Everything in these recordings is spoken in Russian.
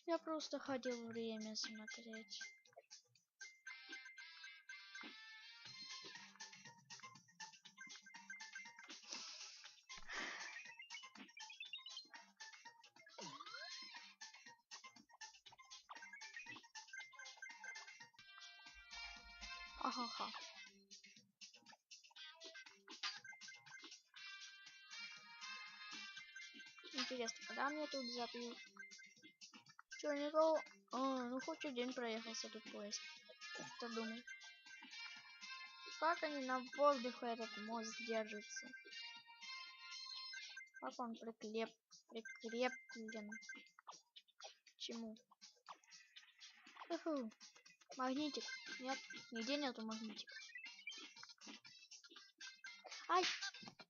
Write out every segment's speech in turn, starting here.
Я просто хотел время смотреть. Ага-ха. Интересно, когда мне тут забьют? Чё, никого? Ну хоть один проехался тут поезд. Кто думал? Как они на воздухе этот мост держится? Как он прикреплен? К чему? Уху. Магнитик. Нет, нигде нету магнитика. Ай!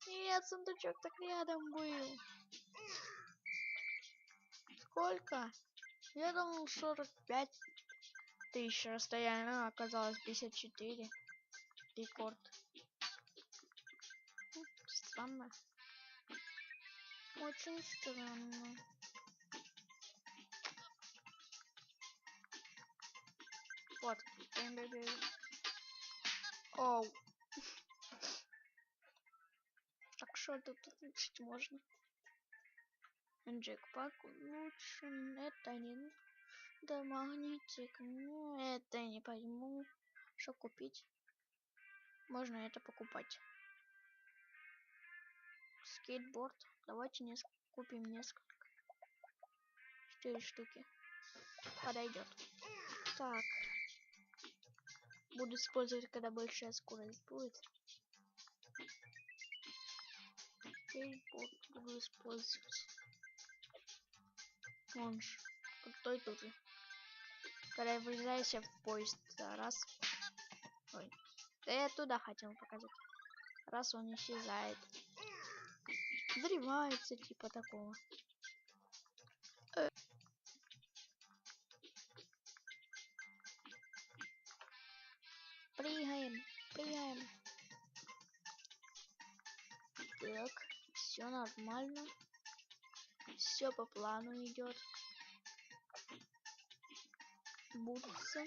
Нет, сундучок так рядом был. Сколько? Я думал 45 тысяч расстояние, а оказалось 54. Рекорд. Странно. Очень странно. Вот. Оу. Так что тут улучшить можно? Джекпак улучшен. Это не... Да, магнитик. Ну, это не пойму. Что купить? Можно это покупать. Скейтборд. Давайте купим несколько. 4 штуки. Подойдет. Так. Буду использовать, когда большая скорость будет. Скейтборд буду использовать. Он же. Той тут же. Когда я вылезаюсь в поезд. Раз. Ой. Да я туда хотел показать. Раз он исчезает. Взрывается типа такого. Прыгаем, прыгаем. Так, все нормально. Все по плану идет. Бутсы.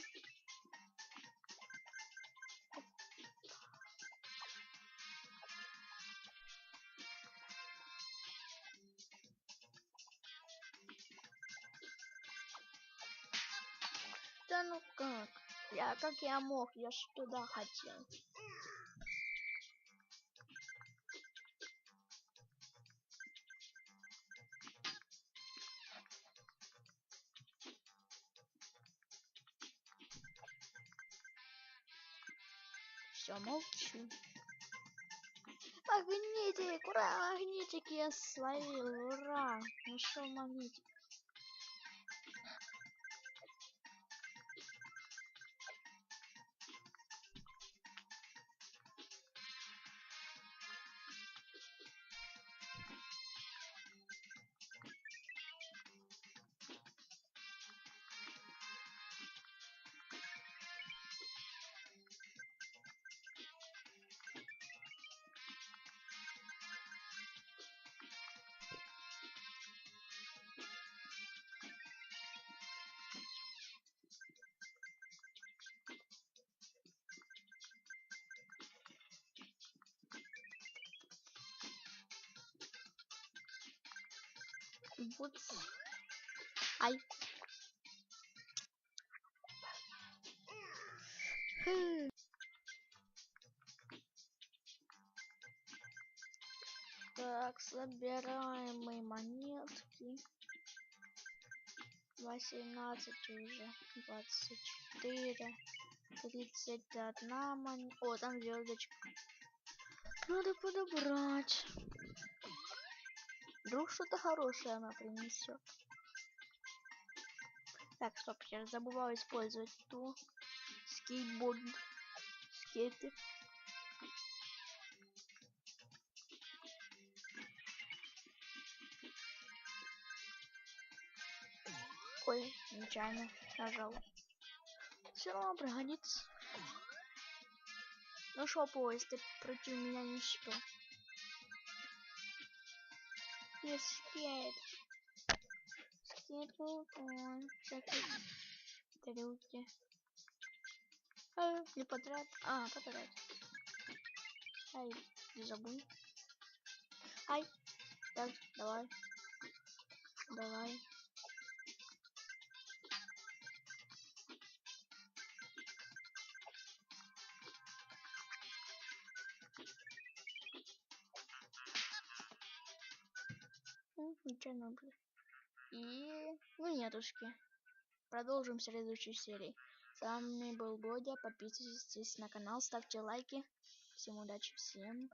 Да ну как? Как я мог? Я ж туда хотел. Все, молчу. Магнитик! Ура! Магнитик я словил! Ура! Нашел магнитик. Вот. Ай. Так, собираем мы монетки. 18 уже. 24. 31 монета. О, там звездочка. Надо подобрать. Вдруг что-то хорошее она принесет. Так, стоп, я забываю использовать ту скейтборд. Скейты. Ой, нечаянно нажал. Все равно пригодится. Ну шо, поезд, ты против меня не успел. Не успеет. телефон. Всякие трюки. Не подряд. Подряд. Ай, не забудь. Ай. Так, давай. Давай. Ничего не будет. И нетушки. Продолжим в следующей серии. С вами был Бодя. Подписывайтесь на канал, ставьте лайки. Всем удачи, всем.